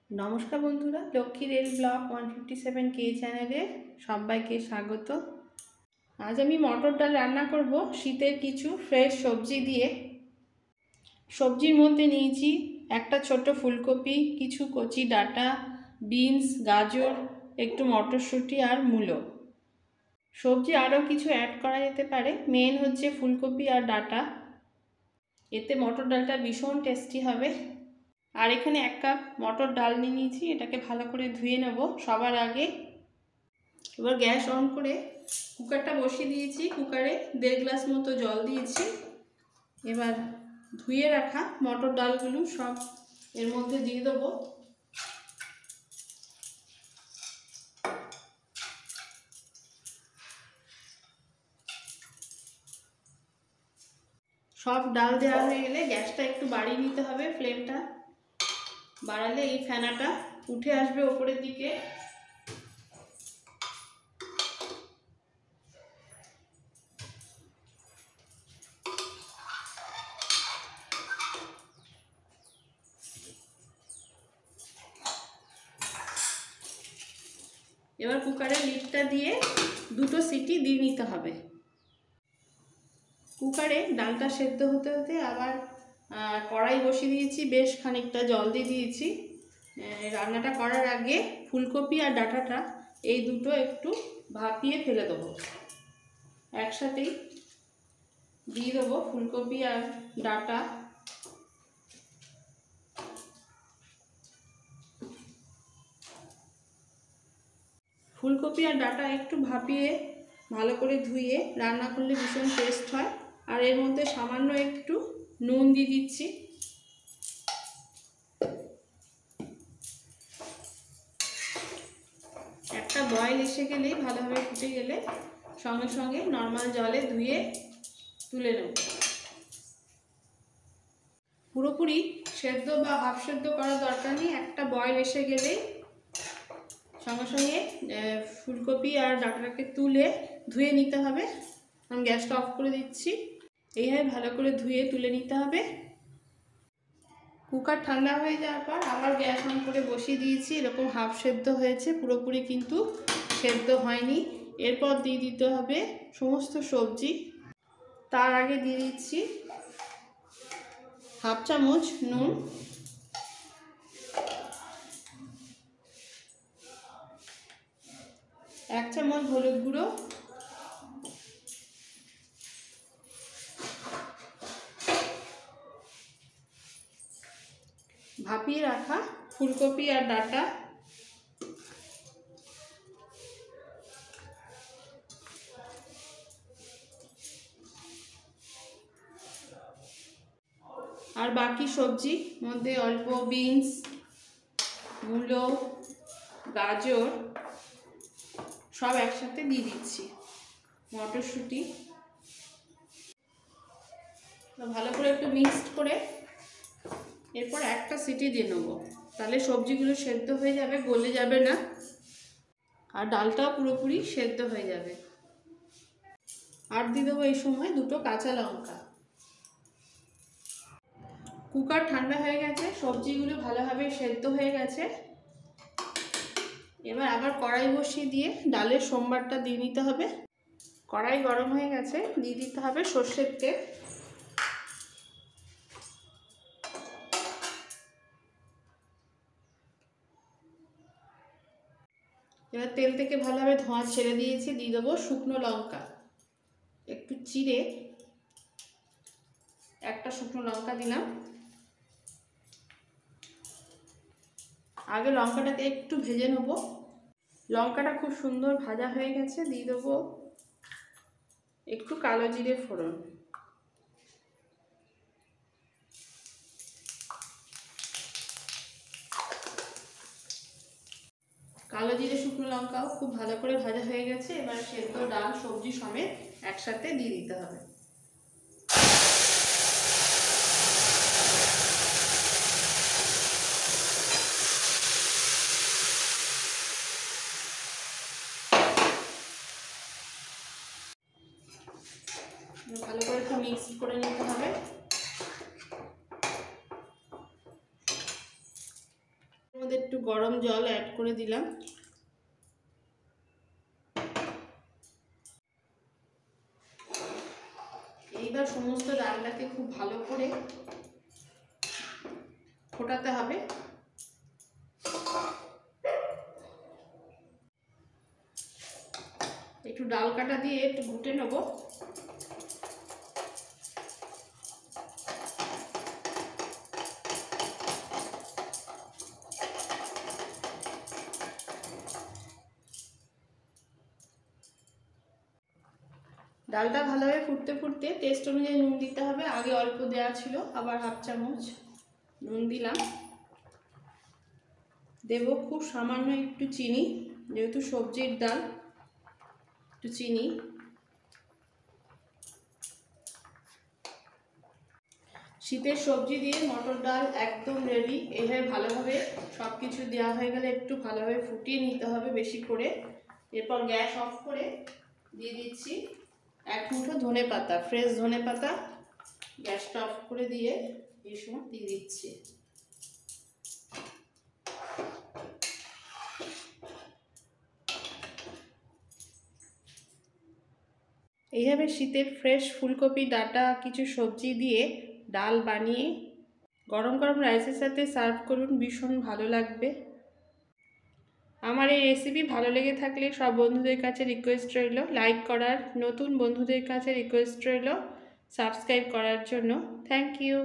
নমস্কার বন্ধুরা, Lakshmi rail blog 157K চ্যানেলে সবাইকে স্বাগত। আজ আমি মটর ডাল রান্না করব শীতের কিছু ফ্রেশ সবজি দিয়ে। সবজির মধ্যে নিয়েছি একটা ছোট ফুলকপি, কিছু কচি ডাঁটা, বিনস, গাজর, একটু মটরশুঁটি আর মূলো। সবজি আরও কিছু অ্যাড করা যেতে পারে, মেন হচ্ছে ফুলকপি আর ডাঁটা। এতে মটর ডালটা ভীষণ টেস্টি হবে। আর এখানে 1 কাপ মটর ডাল নিয়ে নিয়েছি, এটাকে ভালো করে ধুয়ে নেব সবার আগে। এবার গ্যাস অন করে কুকারটা বসিয়ে দিয়েছি, কুকারে 1.5 গ্লাস মতো জল দিয়েছি। এবার ধুয়ে রাখা মটর ডালগুলো সব এর মধ্যে দিয়ে দেবো। সব ডাল দেওয়া হয়ে গেলে গ্যাসটা একটু বাড়িয়ে নিতে হবে, ফ্লেমটা বাড়ালে এই ফেনাটা উঠে আসবে ওপরের দিকে। এবার কুকারের লিডটা দিয়ে 2টো সিটি দিয়ে নিতে হবে। কুকারে ডালটা সেদ্ধ হতে হতে আবার কড়াই বসিয়ে দিয়েছি, বেশ খানিকটা জল দিয়ে দিয়েছি। রান্নাটা করার আগে ফুলকপি আর ডাঁটাটা এই দুটো একটু ভাপিয়ে ফেলে দেবো। একসাথেই দিয়ে দেবো ফুলকপি আর ডাঁটা। ফুলকপি আর ডাঁটা একটু ভাপিয়ে ভালো করে ধুয়ে রান্না করলে ভীষণ টেস্ট হয়। আর এর মধ্যে সামান্য একটু নুন দিয়ে দিচ্ছি। একটা বয়েল এসে গেলেই, ভালোভাবে ফুটে গেলে সঙ্গে সঙ্গে নর্মাল জলে ধুয়ে তুলে নেব। পুরোপুরি সেদ্ধ বা হাফ সেদ্ধ করার দরকার নেই, একটা বয়েল এসে গেলেই সঙ্গে সঙ্গে ফুলকপি আর ডাঁটাটাকে তুলে ধুয়ে নিতে হবে। আমি গ্যাসটা অফ করে দিচ্ছি। এইভাবে ভালো করে ধুয়ে তুলে নিতে হবে। কুকার ঠান্ডা হয়ে যাওয়ার পর আবার গ্যাস অন করে বসিয়ে দিয়েছি। এরকম হাফ সেদ্ধ হয়েছে, পুরোপুরি কিন্তু সেদ্ধ হয়নি। এরপর দিয়ে দিতে হবে সমস্ত সবজি। তার আগে দিয়ে দিচ্ছি হাফ চামচ নুন, এক চামচ হলুদ গুঁড়ো, ভাপিয়ে রাখা ফুলকপি আর ডাঁটা, আর বাকি সবজি মধ্যে অল্প বিনস, মূলো, গাজর সব একসাথে দিয়ে দিচ্ছি, মটরশুঁটি। ভালো করে একটু মিক্সড করে এরপর একটা সিটি দিয়ে নেবো, তাহলে সবজিগুলো সেদ্ধ হয়ে যাবে, গলে যাবে না, আর ডালটাও পুরোপুরি সেদ্ধ হয়ে যাবে। আর দিয়ে দেবো এই সময় 2টো কাঁচা লঙ্কা। কুকার ঠান্ডা হয়ে গেছে, সবজিগুলো ভালোভাবে সেদ্ধ হয়ে গেছে। এবার আবার কড়াই বসিয়ে দিয়ে ডালের সম্বারটা দিয়ে নিতে হবে। কড়াই গরম হয়ে গেছে, দিয়ে দিতে হবে সর্ষের তেল। এবার তেল থেকে ভালোভাবে ধোঁয়া ছেড়ে দিয়েছি, দিয়ে দেবো শুকনো লঙ্কা। একটু চিড়ে একটা শুকনো লঙ্কা দিলাম। আগে লঙ্কাটাকে একটু ভেজে নেব। লঙ্কাটা খুব সুন্দর ভাজা হয়ে গেছে, দিয়ে দেবো একটু কালো জিরে ফোড়ন। কালো জিরে শুকনো লঙ্কাও খুব ভালো করে ভাজা হয়ে গেছে। এবার সেদ্ধ ডাল সবজি সমেত একসাথে দিয়ে দিতে হবে। ভালো করে একটু মিক্স করে নিতে হবে। এর মধ্যে একটু গরম জল অ্যাড করে দিলাম। এইবার সমস্ত ডালটাকে খুব ভালো করে ফোটাতে হবে। একটু ডাল কাটা দিয়ে একটু ঘুটে নেব। ডালটা ভালোভাবে ফুটতে ফুটতে টেস্ট অনুযায়ী নুন দিতে হবে। আগে অল্প দেওয়া ছিল, আবার হাফ চামচ নুন দিলাম। দেব খুব সামান্য একটু চিনি, যেহেতু সবজির ডাল, একটু চিনি। শীতের সবজি দিয়ে মটর ডাল একদম রেডি। এভাবে ভালোভাবে সব কিছু দেওয়া হয়ে গেলে একটু ভালোভাবে ফুটিয়ে নিতে হবে বেশি করে। এরপর গ্যাস অফ করে দিয়ে দিচ্ছি 1 মুঠো ধনে পাতা, ফ্রেশ ধনে পাতা। গ্যাসটা অফ করে দিয়ে এই সময় দিয়ে দিচ্ছি। এইভাবে শীতের ফ্রেশ ফুলকপি, ডাঁটা, কিছু সবজি দিয়ে ডাল বানিয়ে গরম গরম রাইসের সাথে সার্ভ করুন, ভীষণ ভালো লাগবে। আমার এই রেসিপি ভালো লেগে থাকলে সব বন্ধুদের কাছে রিকোয়েস্ট রইল লাইক করার, নতুন বন্ধুদের কাছে রিকোয়েস্ট রইল সাবস্ক্রাইব করার জন্য। Thank you.